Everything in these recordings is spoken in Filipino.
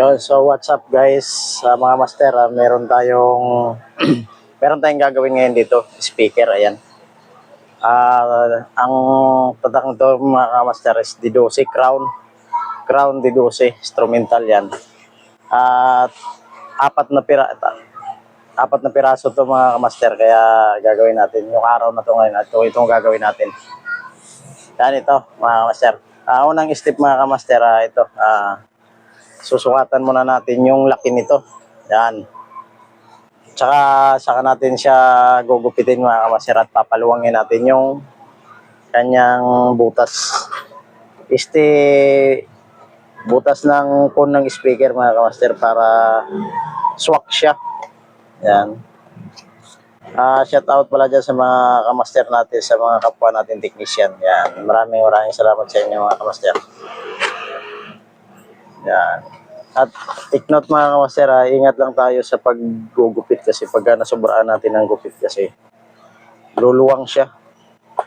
Yun, so what's up guys, mga master, meron tayong meron tayong gagawin ngayon dito, speaker, ayan. Ang tatak nito mga master is D12 Crown D12 instrumental yan. At apat na piraso to mga master, kaya gagawin natin yung araw na to ngayon at itong gagawin natin. Yan ito mga master. Unang step mga master, ito susukatan muna natin yung laki nito. Yan. Tsaka saka natin siya gugupitin mga kamaster at papaluwangin natin yung kanyang butas. Butas ng cone ng speaker mga kamaster para swak siya. Yan. Shout out pala dyan sa mga kamaster natin, sa mga kapwa natin technician. Yan. Maraming salamat sa inyo mga kamaster. Yan. At take note mga kamaster, ingat lang tayo sa paggugupit kasi pagka nasobraan natin ang gupit kasi luluwang siya.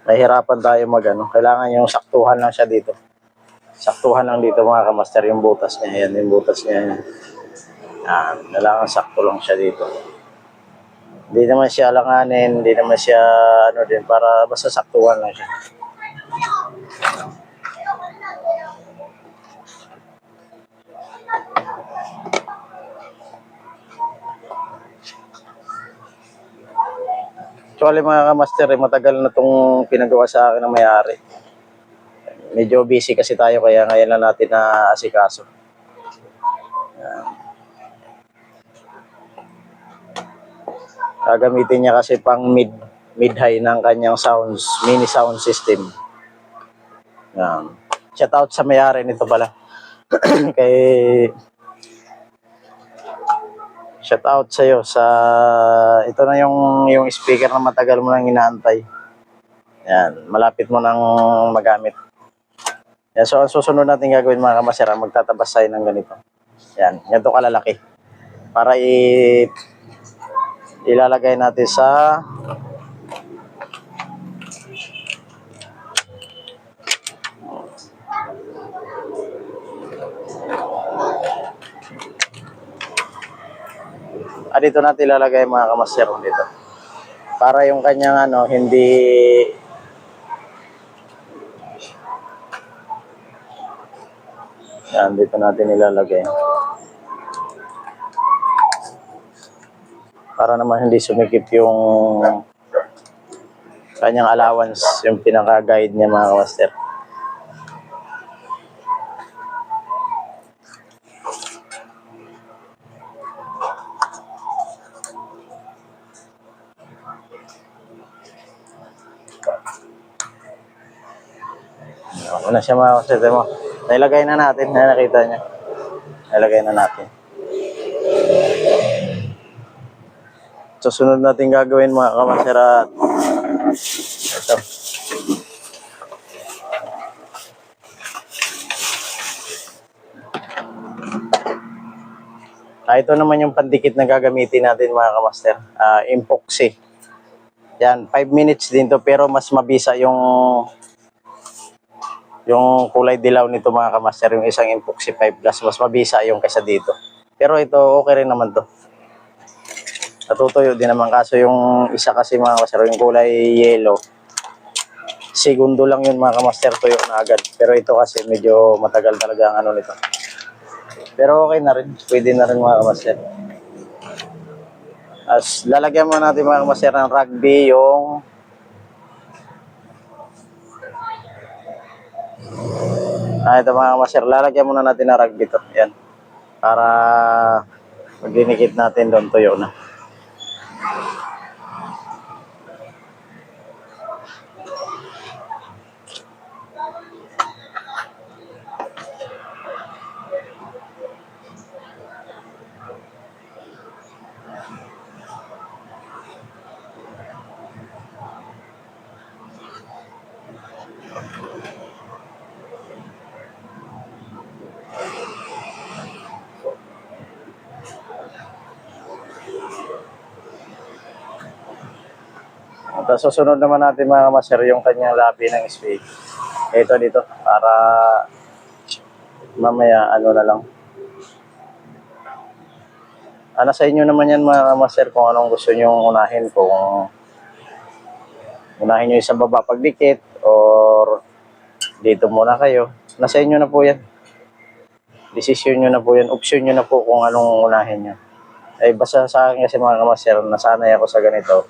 Nahihirapan tayo kailangan yung saktuhan lang siya dito. Saktuhan lang dito mga kamaster yung butas niya. Yan, yung butas niya. Yan, kailangan sakto lang siya dito. Hindi naman siya alanganin, hindi naman siya para basta saktuhan lang siya. Actually mga kamaster, matagal na itong pinagawa sa akin ng may-ari. Medyo busy kasi tayo kaya ngayon lang natin na asikaso. Gagamitin niya kasi pang mid-high ng kanyang mini sound system. Yan. Shout out sa may-ari nito pala. Shout out sa iyo ito na yung speaker na matagal mo nang inaantay. Yan, malapit mo nang magamit. Yan, so ang susunod natin gagawin mga kamaster, magtatabas tayo ng ganito. Yan, ganito kalalaki. Para ilalagay natin sa dito natin ilalagay mga kamaster dito. Para yung kanyang hindi yan, dito natin ilalagay. Para naman hindi sumikip yung kanyang allowance, yung pinaka-guide niya mga kamaster. Ako na siya mga kamaster mo. Nailagay na natin, nakita niya. Nailagay na natin. Susunod natin gagawin mga kamaster at ito. Ito naman yung pandikit na gagamitin natin mga kamaster. Epoxy. Yan, 5 minutes din to pero mas mabisa yung kulay dilaw nito mga kamaster. Yung isang epoxy 5 plus mas mabisa yung kaysa dito. Pero ito okay rin naman to. Natutuyo din naman, kaso yung isa kasi mga kamaster, yung kulay yellow, segundo lang yun mga kamaster, tuyo na agad. Pero ito kasi medyo matagal talaga ang nito. Pero okay na rin, pwede na rin mga kamaster. As lalagyan mo natin mga kamaster ng rugby yung ito mga kamaster, lalagyan muna natin ng rugby to. Yan. Para magdinikit natin doon, tuyo na. At susunod naman natin mga kamaster yung kanyang labi ng speed. Ito dito para mamaya na lang. Nasa inyo naman yan mga master kung anong gusto nyo unahin. Kung unahin nyo sa baba pagdikit or dito muna kayo. Nasa inyo na po yan. Desisyon nyo na po yan. Option nyo na po kung anong unahin nyo. Ay basta sa akin kasi mga kamaster, nasanay ako sa ganito.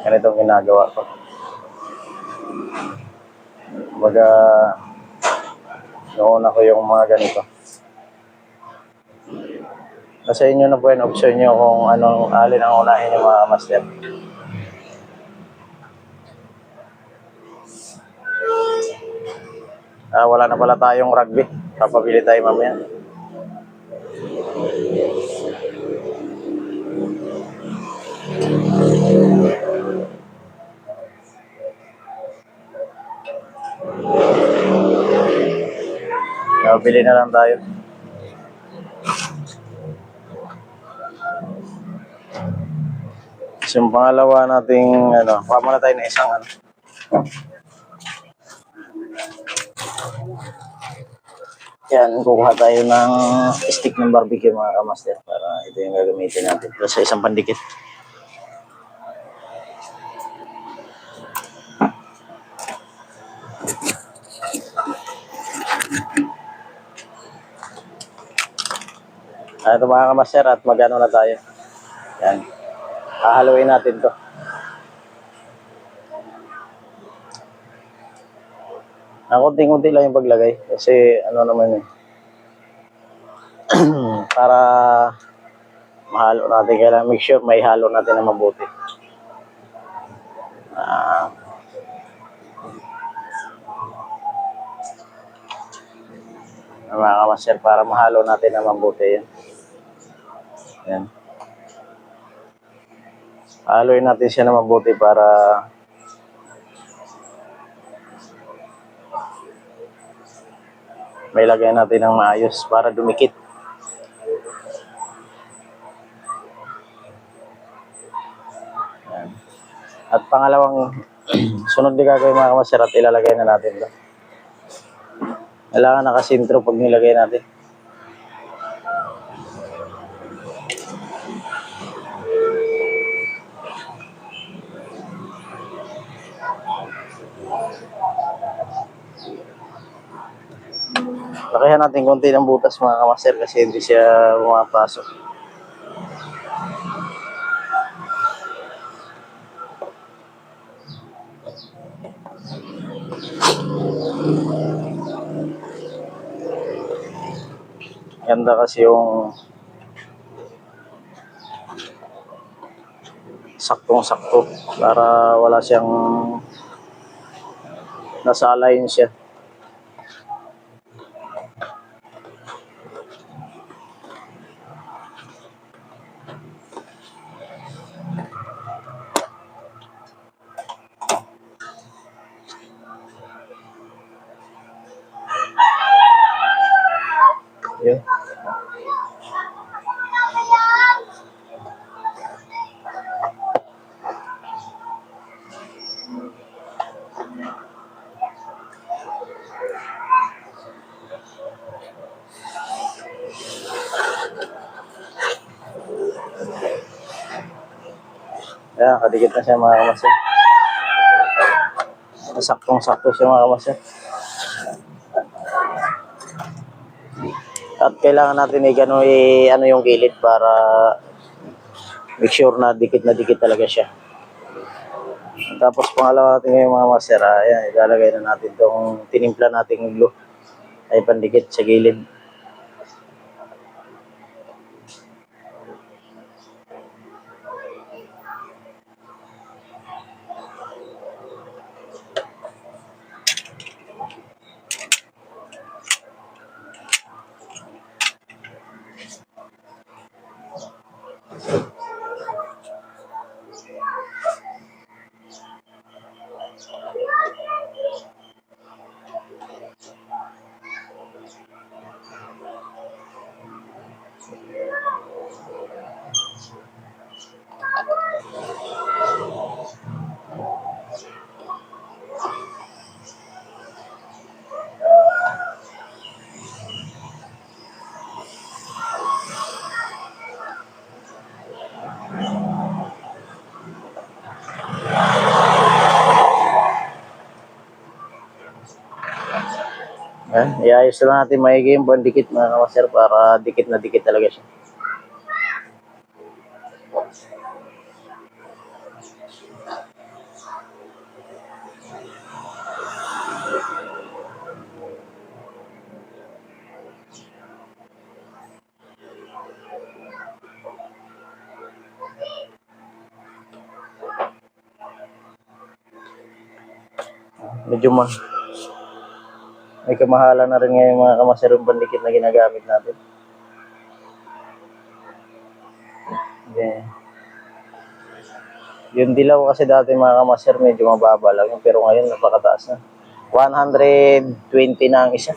Ganitong ginagawa ko. Baga, noon ako yung mga ganito. Nasa inyo na po yan. Option nyo kung anong alin ang unahin nyo mga kamaster. Wala na pala tayong rugby. Papabili tayo mamaya. Bili na lang tayo. So, yung pangalawa nating kuha muna tayo na isang Yan, kukuha tayo ng stick ng barbecue mga kamaster para ito yung gagamitin natin. Plus sa isang pandikit. Ito mga kamaster at magano na tayo. Yan. Hahaluin natin to. Konting-kunti lang yung paglagay kasi naman para mahalo natin, kailangan make sure may halo natin na mabuti. Mga kamaster, para mahalo natin na mabuti yan. Yan. Haluin natin siya na mabuti para may lagay natin ng maayos para dumikit. Yan. At pangalawang sunod na gagawin mga kamaster at ilalagay na natin ito. Kailangan nakasintro pag nilagay natin. Lakayan natin konti ng butas mga kamaster kasi hindi siya pumapasok. Ganda kasi yung saktong-sakto para wala siyang nasa align siya. Yun. Ayan, kadikit na siya mga kamaster. Saktong-sakto siya mga kamaster. At kailangan natin yung gilid para make sure na dikit talaga siya. Tapos pangalawa natin ngayon mga master, ayan, ilalagay na natin itong tinimpla nating glue ay pandikit sa gilid. Iayos lang natin maigi yung pandikit mga kamaster para dikit na dikit talaga siya. Medyo may kamahalan na rin ngayon mga kamaster yung pandikit na ginagamit natin. Okay. Yung dilaw kasi dati mga kamaster medyo mababa lang yun, pero ngayon napakataas na. 120 na ang isa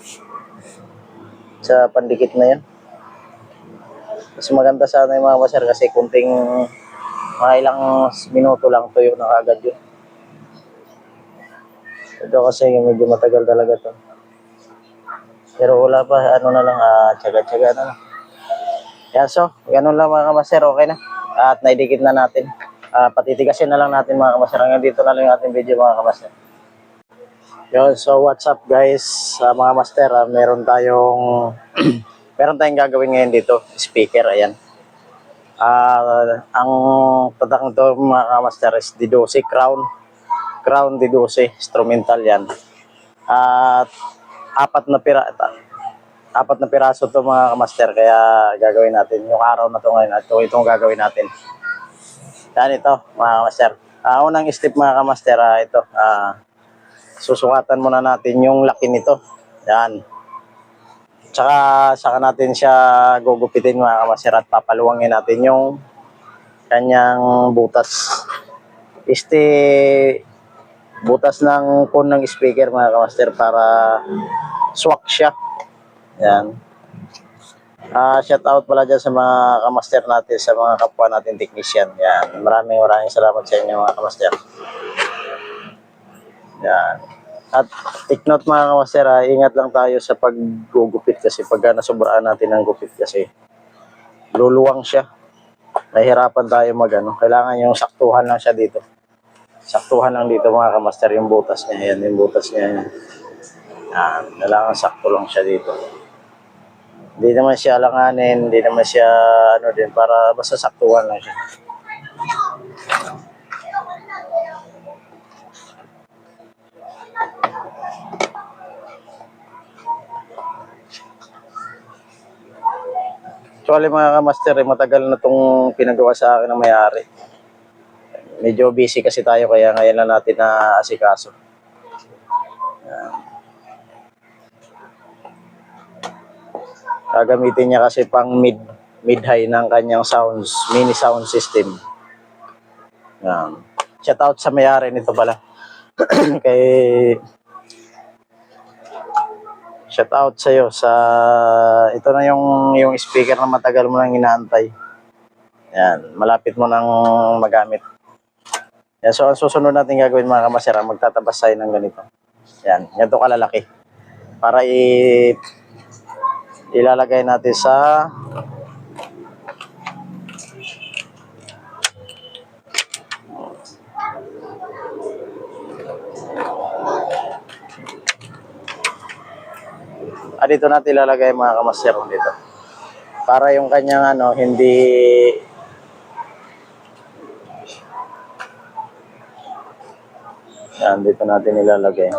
sa pandikit na yan. Mas maganda sana yung mga kamaster kasi kunting mga ilang minuto lang tuyo na agad yun. Ito kasi medyo matagal talaga to. Pero wala pa, ano na lang, tsaga-tsaga na lang. Yan, so, ganun lang mga kamaster, okay na. At naidikit na natin. Patitigasin na lang natin mga kamaster. Hanggang dito na lang yung ating video mga kamaster. Yun, so what's up guys, mga master, meron tayong meron tayong gagawin ngayon dito, speaker, ayan. Ang tatak nito mga kamaster is D12 Crown D12 instrumental yan. At apat na piraso to mga kamaster, kaya gagawin natin yung araw na to ngayon at itong gagawin natin. Yan ito mga kamaster. Unang step mga kamaster, ito susukatan muna natin yung laki nito. Yan. Tsaka saka natin siya gugupitin mga kamaster at papaluwangin natin yung kanyang butas. Butas ng cone ng speaker mga kamaster para swak siya. Yan. Shout out pala dyan sa mga kamaster natin, sa mga kapwa natin technician. Yan. Maraming salamat sa inyo mga kamaster. Yan. At take note mga kamaster, ingat lang tayo sa paggugupit kasi pagka nasobraan natin ng gupit kasi luluwang siya. Nahihirapan tayo kailangan yung saktuhan lang siya dito. Saktuhan lang dito mga kamaster yung butas niya. Yan yung butas niya. Yan. Kailangan sakto lang siya dito. Hindi naman siya alanganin, hindi naman siya para basta saktuhan lang siya. Actually mga kamaster, matagal na itong pinagawa sa akin ng may-ari. Medyo busy kasi tayo kaya ngayon lang natin na asikaso. Gagamitin niya kasi pang mid-high ng kanyang mini sound system. Yan. Shout out sa may-ari nito pala. Shout out sa iyo ito na yung speaker na matagal mo nang inaantay. Yan, malapit mo nang magamit. Yan, so ang susunod natin gagawin mga kamaster, magtatabas tayo ng ganito. Yan, ganito kalalaki. Para ilalagay natin sa dito natin ilalagay mga kamaster dito. Para yung kanyang hindi yan, dito natin ilalagay.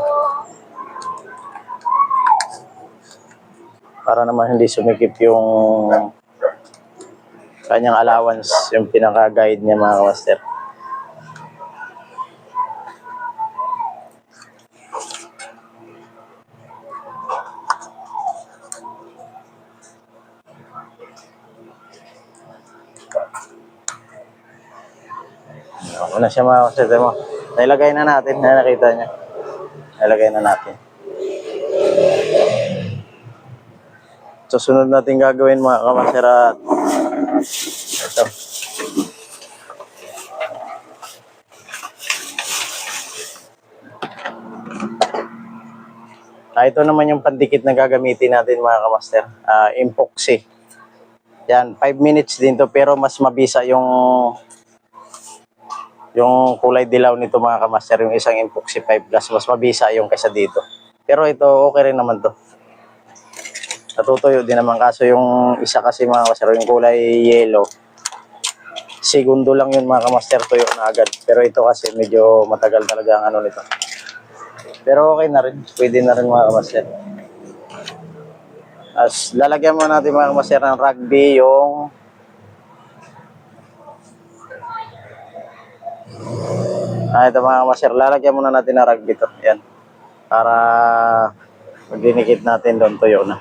Para naman hindi sumikip yung kanyang allowance, yung pinaka-guide niya mga kamaster. Ako na siya mga kamaster mo. Nailagay na natin, nakita niya. Nailagay na natin. Susunod natin gagawin mga kamaster at ito. Ito naman yung pandikit na gagamitin natin mga kamaster. Epoxy. Yan, 5 minutes din to pero mas mabisa yung kulay dilaw nito mga kamaster, yung isang epoxy 5 plus mas mabisa yung kaysa dito. Pero ito okay rin naman to. Natutuyo din naman, kaso yung isa kasi mga kamaster, yung kulay yellow, segundo lang yun mga kamaster, tuyo na agad. Pero ito kasi medyo matagal talaga ang ano nito. Pero okay na rin, pwede na rin mga kamaster. As lalagyan mo natin mga kamaster ng rugby yung ito mga kamaster, lalagyan muna natin ng rugby to. Yan. Para pag dinikit natin doon, tuyo na.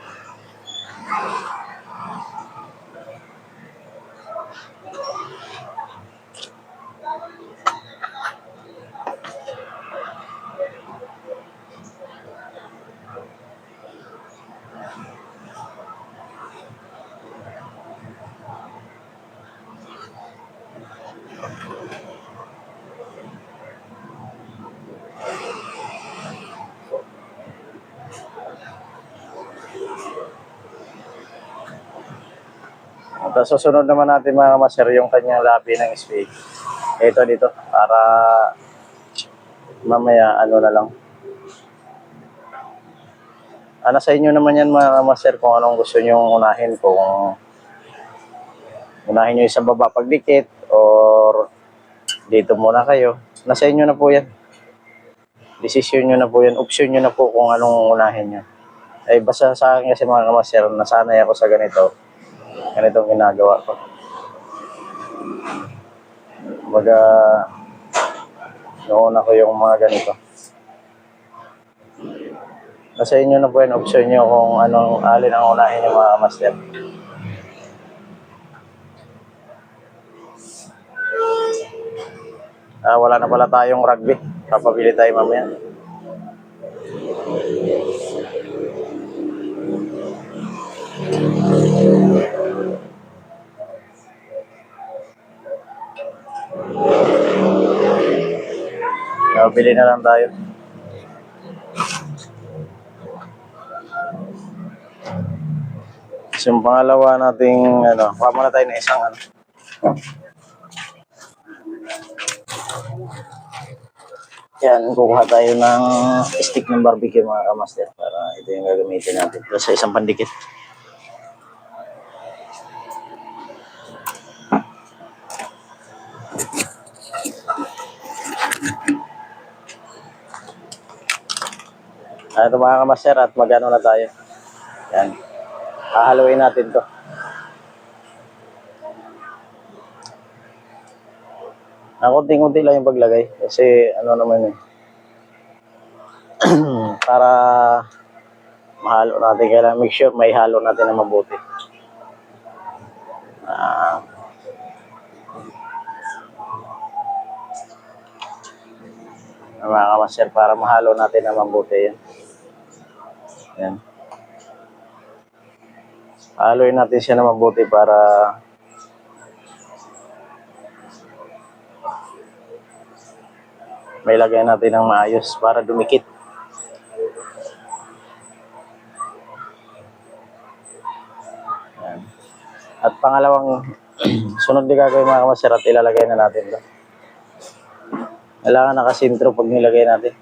Tapos susunod naman natin mga kamaster yung kanyang labi ng spade. Ito dito, para mamaya ano na lang. Sa inyo naman yan mga kamaster kung anong gusto nyo unahin. Kung unahin nyo isang baba pagdikit or dito muna kayo. Nasa inyo na po yan. Desisyon nyo na po yan. Option nyo na po kung anong unahin nyo. Ay basta sa akin kasi mga kamaster, nasanay ako sa ganito. Ganitong ginagawa ko. Baga, noon ako yung mga ganito. Nasa inyo na po yung option nyo kung anong alin ang unahin yung mga master. Wala na pala tayong rugby. Papabili tayo mamaya. Bili na lang tayo. So, yung pangalawa nating kuha muna tayo ng isang Yan, kukuha tayo ng stick ng barbecue mga kamaster para ito yung gagamitin natin sa isang pandikit. Ito mga kamaster at magano na tayo. Yan. Hahaluin natin to. Konting-kunti lang yung paglagay kasi naman para mahalo natin, kailangan make sure may halo natin na mabuti. Mga kamaster, para mahalo natin na mabuti yan. Yan. Haluin natin siya na mabuti para may lagay natin ng maayos para dumikit. Yan. At pangalawang sunod na gagawin mga kamaster at ilalagay na natin ito. Kailangan nakasintro pag nilagay natin.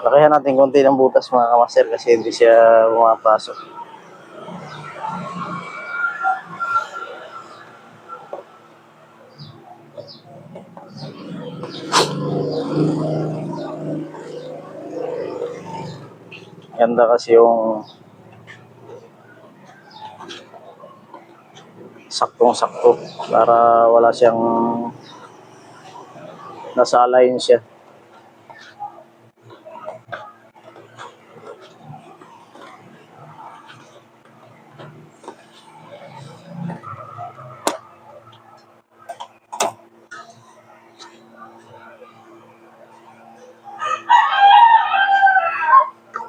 Lakayan natin konti ng butas mga kamaster kasi hindi siya pumapasok. Ganda kasi yung saktong-sakto para wala siyang nasa align siya.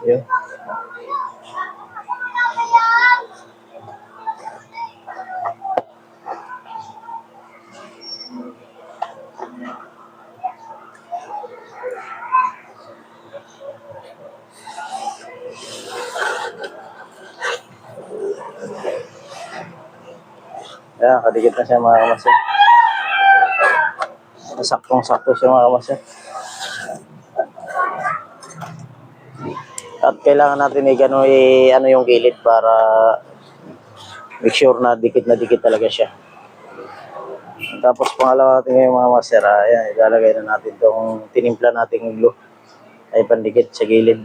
Yun. Ayan, kadikit na siya mga kamaster. Saktong-sakto siya mga kamaster. At kailangan natin ano yung gilid para make sure na dikit talaga siya. Tapos pangalawa natin ngayon mga master, ayan, ilalagay na natin itong tinimpla nating glue ay pandikit sa gilid.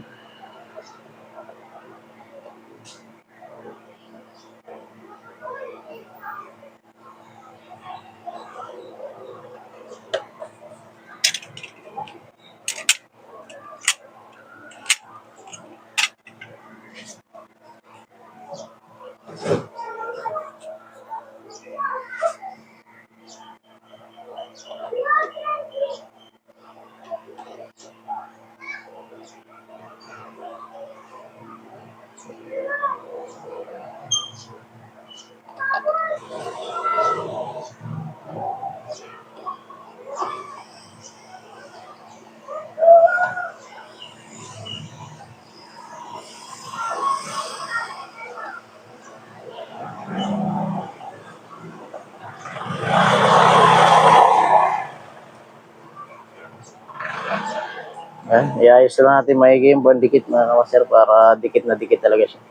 Ayan, iayos na natin maigi yung pandikit mga master para dikit na dikit talaga siya.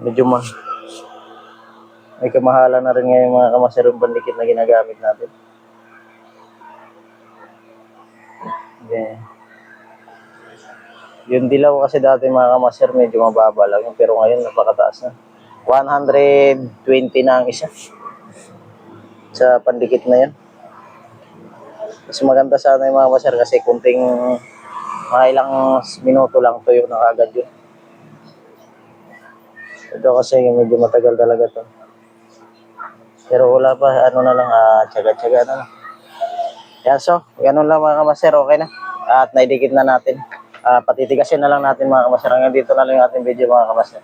Medyo may kamahalan na rin ngayon mga kamaster yung pandikit na ginagamit natin. Okay. Yung dilaw kasi dati mga kamaster medyo mababa lang pero ngayon napakataas na. 120 na ang isa sa pandikit na yan. Mas maganda sana yung mga kamaster kasi kunting mga ilang minuto lang tuyo na agad yun. Ito kasi medyo matagal talaga to. Pero wala pa, ano na lang, tsaga-tsaga na lang. Yan, so, ganun lang mga kamaster, okay na. At naidikit na natin. Patitigasin na lang natin mga kamaster. Hanggang dito na lang yung ating video mga kamaster.